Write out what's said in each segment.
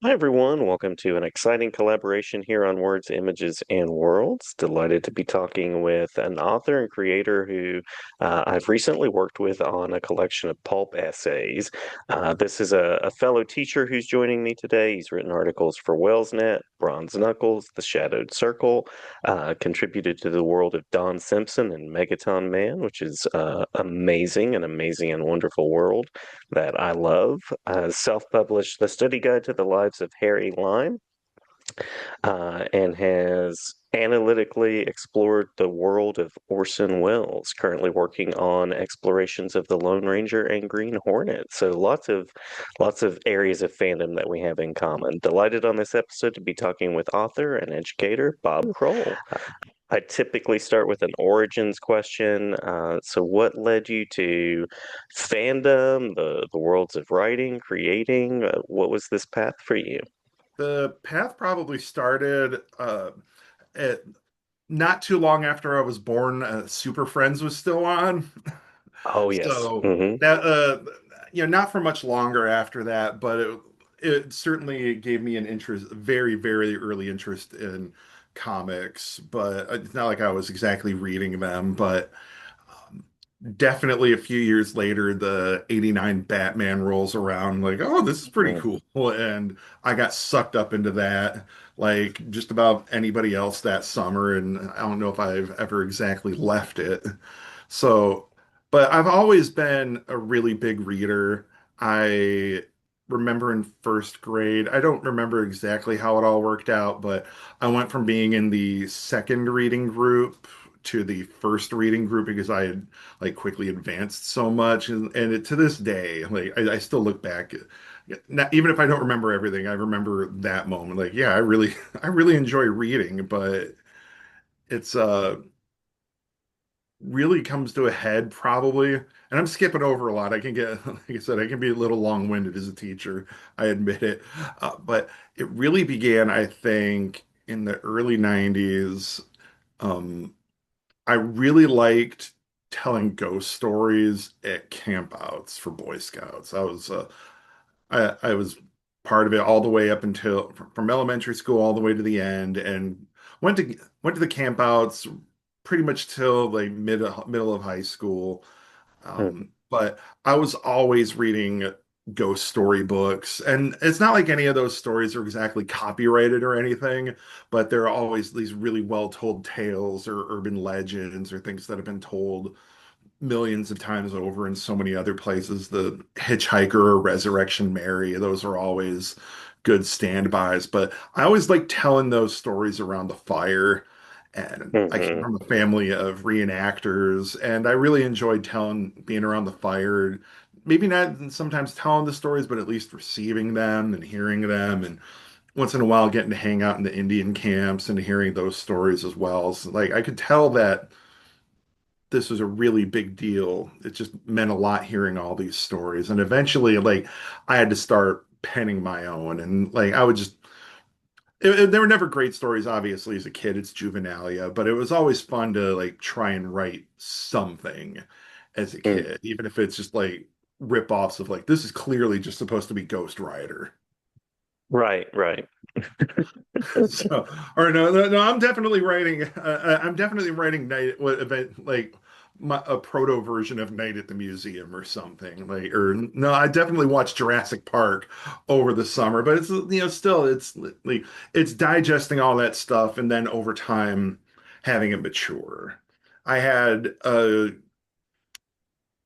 Hi, everyone. Welcome to an exciting collaboration here on Words, Images, and Worlds. Delighted to be talking with an author and creator who I've recently worked with on a collection of pulp essays. This is a fellow teacher who's joining me today. He's written articles for WellsNet, Bronze Knuckles, The Shadowed Circle, contributed to the world of Don Simpson and Megaton Man, which is an amazing and wonderful world that I love. Self-published The Study Guide to the Lives of Harry Lime, and has analytically explored the world of Orson Welles, currently working on explorations of the Lone Ranger and Green Hornet. So lots of areas of fandom that we have in common. Delighted on this episode to be talking with author and educator Bob Kroll. I typically start with an origins question. So, what led you to fandom, the worlds of writing, creating? What was this path for you? The path probably started at not too long after I was born. Super Friends was still on, Oh, yes. so that not for much longer after that, but it certainly gave me an interest, very, very early interest in comics. But it's not like I was exactly reading them, but definitely a few years later, the '89 Batman rolls around, like, oh, this is pretty Hmm. cool. And I got sucked up into that, like just about anybody else that summer. And I don't know if I've ever exactly left it. So, but I've always been a really big reader. I remember in first grade, I don't remember exactly how it all worked out, but I went from being in the second reading group to the first reading group because I had like quickly advanced so much, and to this day, like I still look back, not, even if I don't remember everything, I remember that moment. Like, yeah, I really I really enjoy reading, but it's really comes to a head probably. And I'm skipping over a lot. I can get, like I said, I can be a little long-winded as a teacher. I admit it. But it really began, I think, in the early 90s. Um, I really liked telling ghost stories at campouts for Boy Scouts. I was part of it all the way up until from elementary school all the way to the end, and went to the campouts pretty much till like middle of high school. But I was always reading ghost story books, and it's not like any of those stories are exactly copyrighted or anything, but there are always these really well told tales or urban legends or things that have been told millions of times over in so many other places. The Hitchhiker or Resurrection Mary, those are always good standbys. But I always like telling those stories around the fire. And I came Hmm. from a family of reenactors, and I really enjoyed being around the fire. Maybe not sometimes telling the stories, but at least receiving them and hearing them. And once in a while, getting to hang out in the Indian camps and hearing those stories as well. So, like, I could tell that this was a really big deal. It just meant a lot hearing all these stories. And eventually, like, I had to start penning my own. And like, I would just, they were never great stories, obviously, as a kid. It's juvenilia, but it was always fun to like try and write something as a kid, even if it's just like rip-offs of like, this is clearly just supposed to be Ghost Rider. Right, right. So, or no, I'm definitely writing. I'm definitely writing night what event like a proto version of Night at the Museum or something like. Or no, I definitely watched Jurassic Park over the summer, but it's still it's like it's digesting all that stuff and then over time having it mature. I had a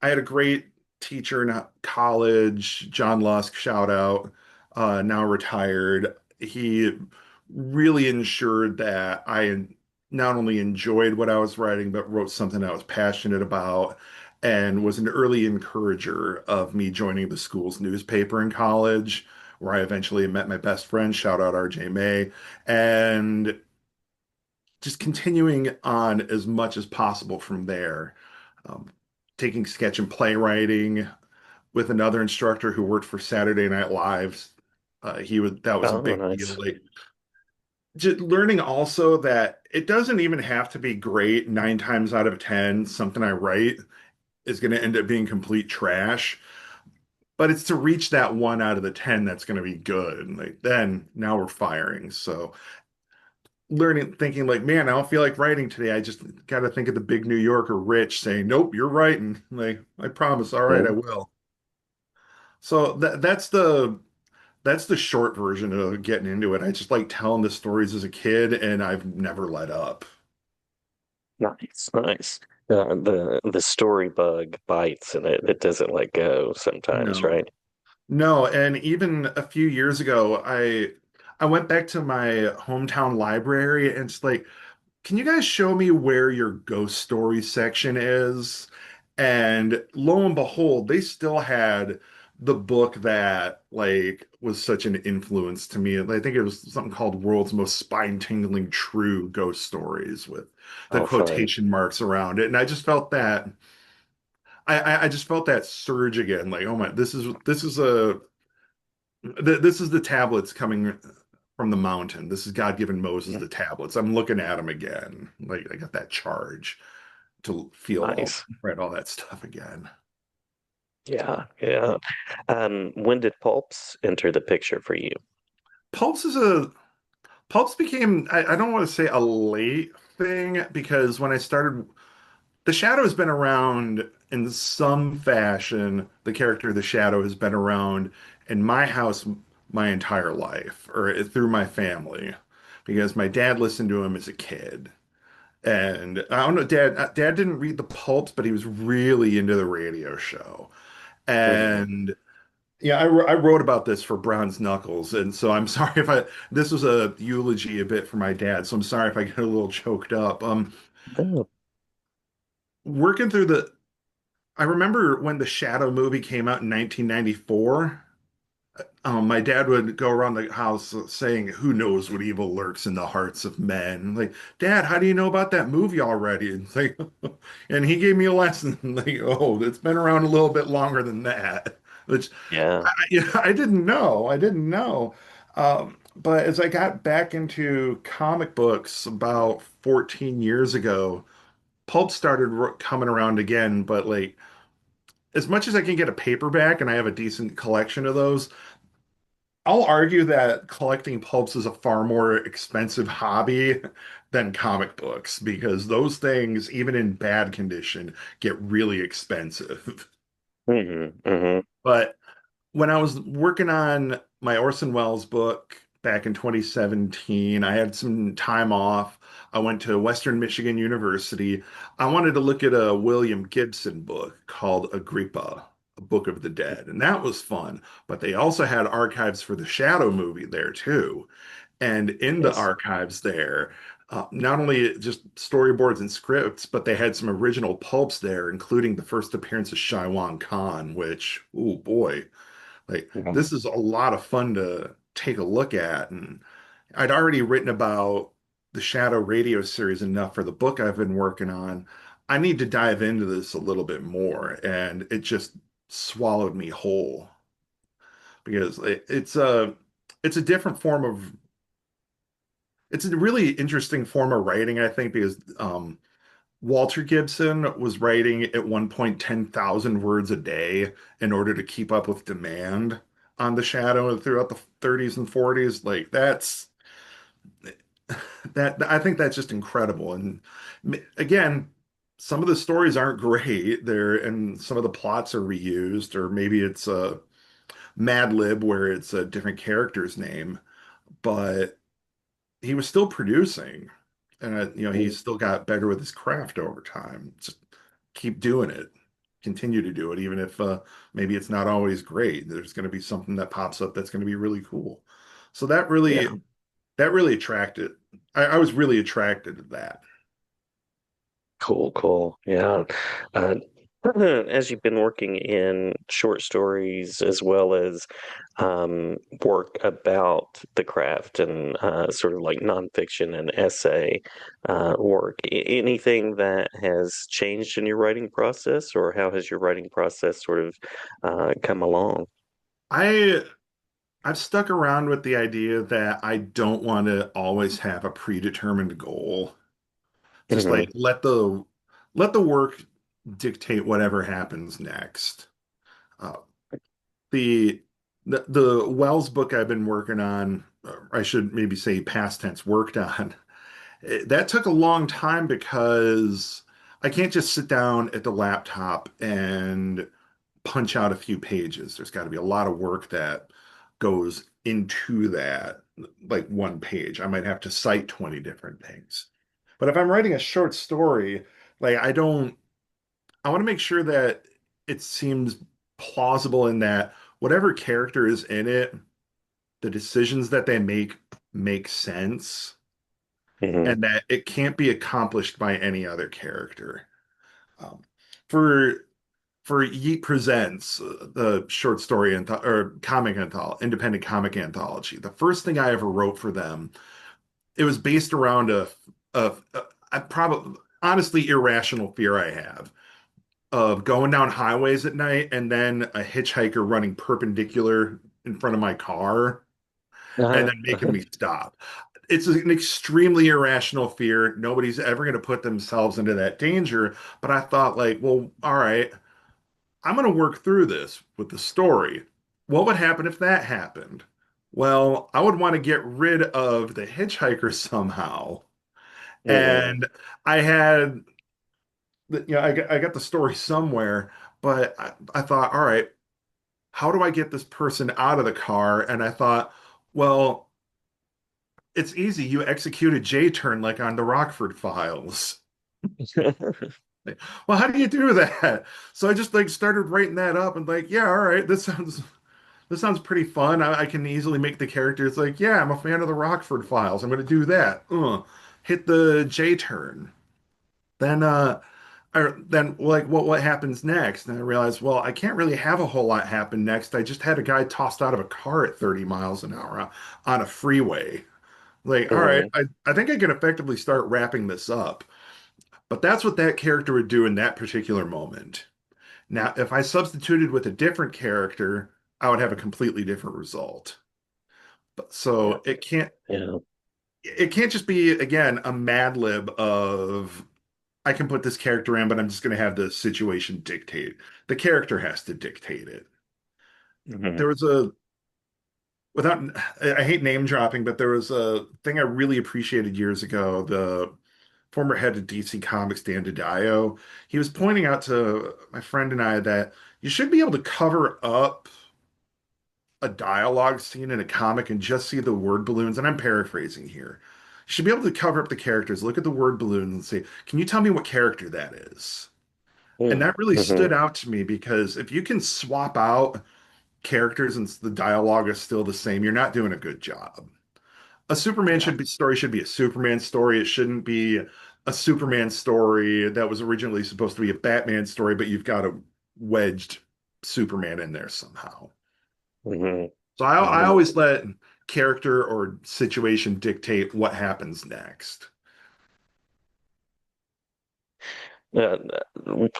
I had a great teacher in college, John Lusk, shout out, now retired. He really ensured that I not only enjoyed what I was writing, but wrote something I was passionate about and was an early encourager of me joining the school's newspaper in college, where I eventually met my best friend, shout out RJ May, and just continuing on as much as possible from there. Um, Taking sketch and playwriting with another instructor who worked for Saturday Night Live. He was that was a Oh, big deal. nice. Like, just learning also that it doesn't even have to be great. 9 times out of 10, something I write is going to end up being complete trash. but it's to reach that one out of the 10 that's going to be good. Like then now we're firing. So learning, thinking like, man, I don't feel like writing today. I just got to think of the big New Yorker Rich saying, nope, you're writing. Like, I promise. All right, I Mm. will. So that's the short version of getting into it. I just like telling the stories as a kid, and I've never let up. Nice, nice. The story bug bites and it doesn't let go sometimes, No, right? no, and even a few years ago, I went back to my hometown library and it's like, can you guys show me where your ghost story section is? And lo and behold, they still had the book that like was such an influence to me. I think it was something called World's Most Spine-Tingling True Ghost Stories with the Oh, fun. quotation marks around it. And I just felt that I just felt that surge again. Like, oh my, this is the tablets coming from the mountain. This is God giving Moses Mm. the tablets. I'm looking at them again. Like I got that charge to feel all Nice. read all that stuff again. Yeah, yeah. When did pulps enter the picture for you? Pulps is a Pulps became I don't want to say a late thing because when I started the Shadow has been around in some fashion. The character of the Shadow has been around in my house my entire life, or through my family, because my dad listened to him as a kid. And I don't know, Dad didn't read the pulps, but he was really into the radio show. Hmm. And yeah, I wrote about this for Brown's Knuckles, and so I'm sorry if I this was a eulogy a bit for my dad, so I'm sorry if I get a little choked up. Oh, Working through I remember when the Shadow movie came out in 1994. My dad would go around the house saying, "Who knows what evil lurks in the hearts of men?" Like, Dad, how do you know about that movie already? And it's like, and he gave me a lesson. Like, oh, it's been around a little bit longer than that. Which yeah. I didn't know. I didn't know. But as I got back into comic books about 14 years ago, pulp started coming around again. But like, as much as I can get a paperback, and I have a decent collection of those. I'll argue that collecting pulps is a far more expensive hobby than comic books because those things, even in bad condition, get really expensive. Hmm. Hmm. But when I was working on my Orson Welles book back in 2017, I had some time off. I went to Western Michigan University. I wanted to look at a William Gibson book called Agrippa, a Book of the Dead, and that was fun. But they also had archives for the Shadow movie there too. And in the Yes. archives there, not only just storyboards and scripts, but they had some original pulps there, including the first appearance of Shaiwan Khan, which, oh boy, like Mhm. this is a lot of fun to take a look at. And I'd already written about the Shadow radio series enough for the book I've been working on. I need to dive into this a little bit more, and it just swallowed me whole because it's a different form of it's a really interesting form of writing, I think, because Walter Gibson was writing at one point 10,000 words a day in order to keep up with demand on the Shadow throughout the 30s and 40s. Like that I think that's just incredible. And again, some of the stories aren't great there, and some of the plots are reused, or maybe it's a Mad Lib where it's a different character's name, but he was still producing, and he Mm. still got better with his craft over time. Just keep doing it, continue to do it, even if maybe it's not always great. There's going to be something that pops up that's going to be really cool. So Yeah. that really attracted. I was really attracted to that. Cool, cool. Yeah. Uh, as you've been working in short stories as well as work about the craft and sort of like nonfiction and essay work, anything that has changed in your writing process, or how has your writing process sort of come along? I I've stuck around with the idea that I don't want to always have a predetermined goal. Just Hmm. like let the work dictate whatever happens next. Uh, the the Wells book I've been working on, or I should maybe say past tense worked on, that took a long time because I can't just sit down at the laptop and punch out a few pages. There's got to be a lot of work that goes into that, like one page. I might have to cite 20 different things. But if I'm writing a short story, like I want to make sure that it seems plausible in that whatever character is in it, the decisions that they make sense Hmm. and that it can't be accomplished by any other character. Um, for for Yeet Presents, the short story or comic anthology, independent comic anthology, the first thing I ever wrote for them, it was based around a probably honestly irrational fear I have of going down highways at night and then a hitchhiker running perpendicular in front of my car and then making me stop. It's an extremely irrational fear. Nobody's ever going to put themselves into that danger. But I thought, like, well, all right, I'm going to work through this with the story. What would happen if that happened? Well, I would want to get rid of the hitchhiker somehow. Hmm. And I had, I got the story somewhere, but I thought, all right, how do I get this person out of the car? And I thought, well, it's easy. You execute a J turn like on the Rockford Files. Well, how do you do that? So I just like started writing that up and like, yeah, all right, this sounds pretty fun. I can easily make the characters like, yeah, I'm a fan of the Rockford Files. I'm going to do that. Hit the J turn. Then then like what happens next? And I realized, well, I can't really have a whole lot happen next. I just had a guy tossed out of a car at 30 miles an hour on a freeway. Like, all right, Hmm. I think I can effectively start wrapping this up. But that's what that character would do in that particular moment. Now, if I substituted with a different character, I would have a completely different result. But Yeah. so Yeah. it can't just be again a Mad Lib of I can put this character in, but I'm just going to have the situation dictate. The character has to dictate it. Hmm. There was a without I hate name dropping, but there was a thing I really appreciated years ago. The former head of DC Comics, Dan DiDio, he was pointing out to my friend and I that you should be able to cover up a dialogue scene in a comic and just see the word balloons. And I'm paraphrasing here. You should be able to cover up the characters, look at the word balloons, and say, "Can you tell me what character that is?" And that really Hmm. stood out to me because if you can swap out characters and the dialogue is still the same, you're not doing a good job. A Superman Yeah. story should be a Superman story. It shouldn't be a Superman story that was originally supposed to be a Batman story, but you've got a wedged Superman in there somehow. Hmm. So I Hmm. always let character or situation dictate what happens next. Uh,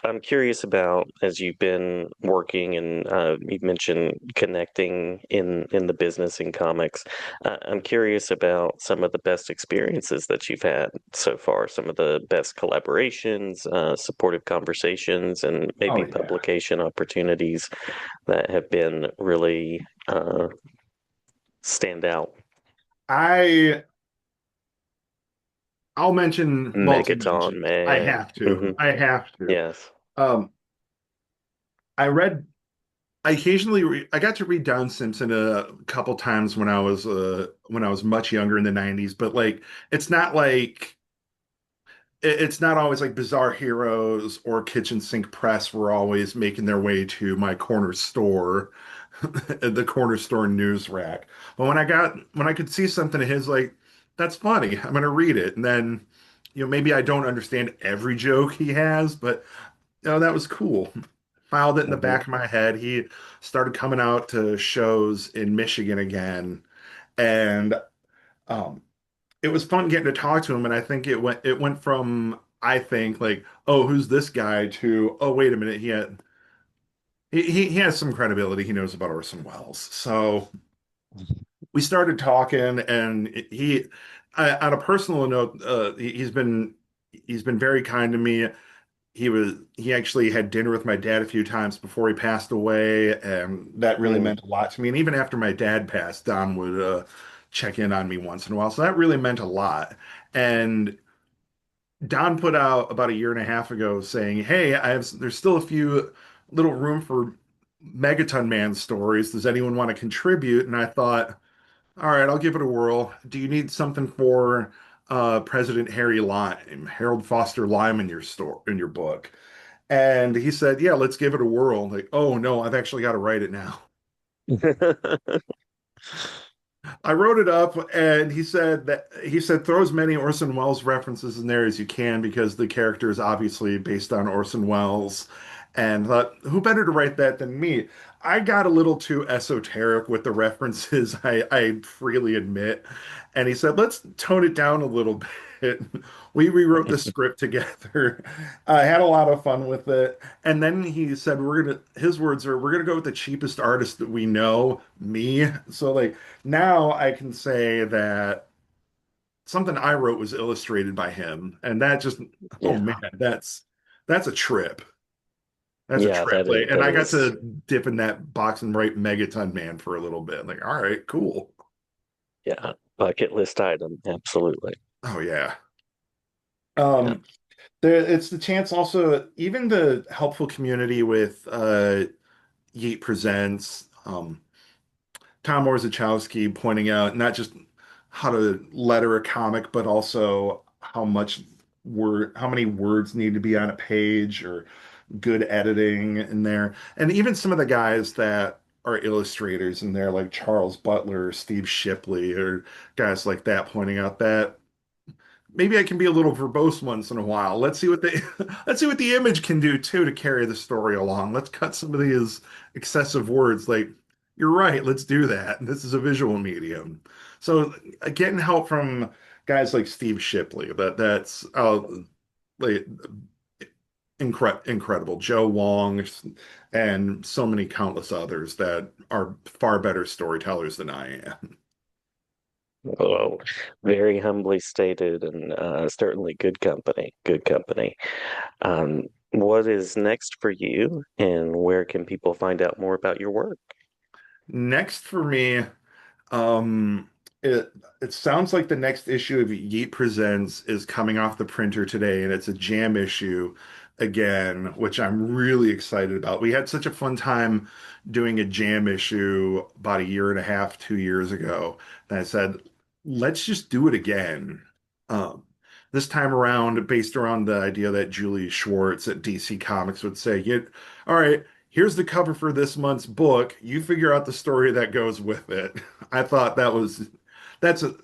I'm curious about as you've been working and you mentioned connecting in the business in comics. I'm curious about some of the best experiences that you've had so far, some of the best collaborations, supportive conversations, and Oh maybe yeah. publication opportunities that have been really stand out. I I'll mention Megaton, multi-mentions. I man. have to. Hmm. I have to. Yes. Um, I read I occasionally I got to read Don Simpson a couple times when I was much younger in the 90s, but like it's not like it's not always like Bizarre Heroes or Kitchen Sink Press were always making their way to my corner store, the corner store news rack. But when I could see something of his like, that's funny. I'm gonna read it. And then, maybe I don't understand every joke he has, but that was cool. Filed it in the Hmm. back of my head. He started coming out to shows in Michigan again. And um it was fun getting to talk to him, and I think it went from I think like, oh, who's this guy to oh, wait a minute, he has some credibility. He knows about Orson Welles. So we started talking, and on a personal note, he's been very kind to me. he actually had dinner with my dad a few times before he passed away, and that really Mm. meant a lot to me. And even after my dad passed, Don would check in on me once in a while. So that really meant a lot. And Don put out about a year and a half ago saying, "Hey, there's still a few little room for Megaton Man stories. Does anyone want to contribute?" And I thought, all right, I'll give it a whirl. Do you need something for President Harry Lime, Harold Foster Lime in your book? And he said, "Yeah, let's give it a whirl." Like, oh no, I've actually got to write it now. I wrote it up, and he said throw as many Orson Welles references in there as you can because the character is obviously based on Orson Welles. And thought, who better to write that than me? I got a little too esoteric with the references, I freely admit. And he said, let's tone it down a little bit. We rewrote the script together. I had a lot of fun with it. And then he said, his words are, we're gonna go with the cheapest artist that we know, me. So like now I can say that something I wrote was illustrated by him, and that just oh man, Yeah. that's a trip. That's a Yeah, trip. Like, and that I got is to dip in that box and write Megaton Man for a little bit. Like, all right, cool. yeah, bucket list item. Absolutely. Oh yeah. Yeah. Um, it's the chance also, even the helpful community with Yeet Presents. Tom Orzechowski pointing out not just how to letter a comic, but also how many words need to be on a page or good editing in there. And even some of the guys that are illustrators in there, like Charles Butler, Steve Shipley, or guys like that pointing out that maybe I can be a little verbose once in a while. Let's see what let's see what the image can do too to carry the story along. Let's cut some of these excessive words. Like, you're right, let's do that. This is a visual medium. So getting help from guys like Steve Shipley, that's like incredible. Joe Wong and so many countless others that are far better storytellers than I am. Well, very humbly stated, and certainly good company. Good company. What is next for you, and where can people find out more about your work? Next for me, Um, it it sounds like the next issue of Yeet Presents is coming off the printer today, and it's a jam issue again, which I'm really excited about. We had such a fun time doing a jam issue about a year and a half, 2 years ago, that I said, let's just do it again. Um, this time around, based around the idea that Julie Schwartz at DC Comics would say, all right, here's the cover for this month's book. You figure out the story that goes with it." I thought that's a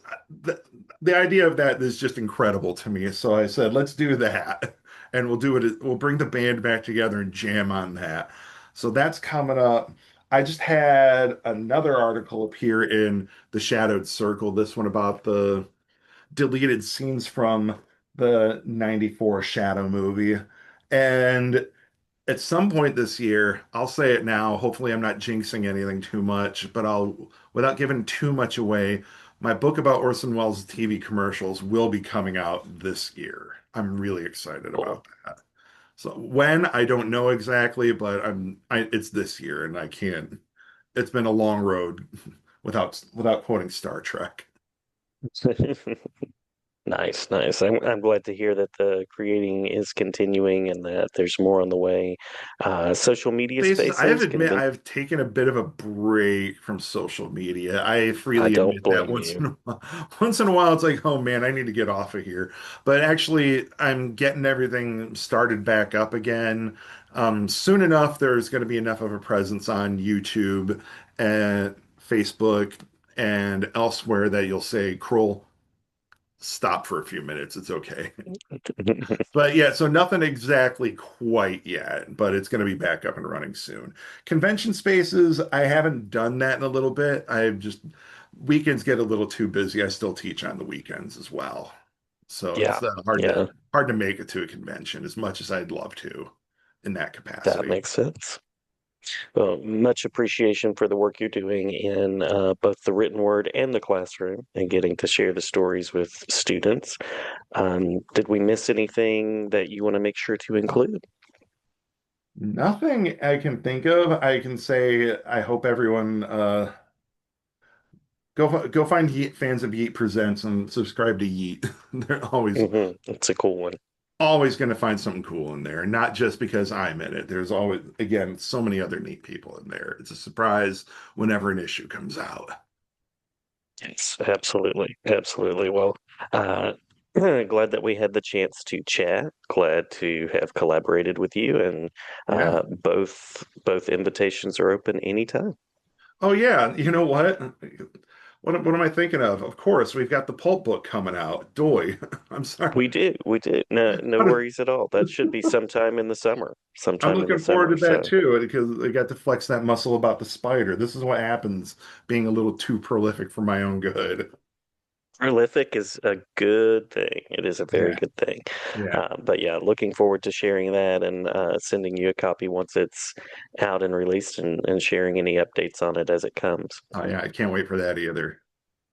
the, the idea of that is just incredible to me. So I said, let's do that. And we'll do it. We'll bring the band back together and jam on that. So that's coming up. I just had another article appear in the Shadowed Circle, this one about the deleted scenes from the 94 Shadow movie. And at some point this year, I'll say it now. Hopefully, I'm not jinxing anything too much, but without giving too much away, my book about Orson Welles' TV commercials will be coming out this year. I'm really excited Cool. about that. So when, I don't know exactly, but it's this year, and I can't. It's been a long road without quoting Star Trek. Nice, nice. I'm glad to hear that the creating is continuing and that there's more on the way. Social media Spaces, I have spaces, admit convent. I've taken a bit of a break from social media. I I freely don't admit that blame you. once in a while it's like, oh man, I need to get off of here. But actually, I'm getting everything started back up again. Soon enough, there's going to be enough of a presence on YouTube and Facebook and elsewhere that you'll say, Kroll, stop for a few minutes. It's okay. But yeah, so nothing exactly quite yet, but it's going to be back up and running soon. Convention spaces, I haven't done that in a little bit. I've just weekends get a little too busy. I still teach on the weekends as well. So Yeah, it's hard to yeah, hard to make it to a convention as much as I'd love to in that that capacity. makes sense. Well, much appreciation for the work you're doing in both the written word and the classroom and getting to share the stories with students. Did we miss anything that you want to make sure to include? Nothing I can think of. I can say I hope everyone go find Yeet, fans of Yeet Presents and subscribe to Yeet. They're It's a cool one. always going to find something cool in there, not just because I'm in it. There's always, again, so many other neat people in there. It's a surprise whenever an issue comes out. Yes, absolutely. Absolutely. Well, uh, glad that we had the chance to chat. Glad to have collaborated with you, and Yeah. both invitations are open anytime. Oh yeah. You know what? What am I thinking of? Of course, we've got the Pulp book coming out. Doy. I'm sorry. We do. No worries at all. That should be sometime in the summer. I'm Sometime in the looking forward summer. to that So too because I got to flex that muscle about the spider. This is what happens being a little too prolific for my own good. prolific is a good thing. It is a very Yeah. good thing. Yeah. But yeah, looking forward to sharing that and sending you a copy once it's out and released and sharing any updates on it as it comes. Oh yeah, I can't wait for that either.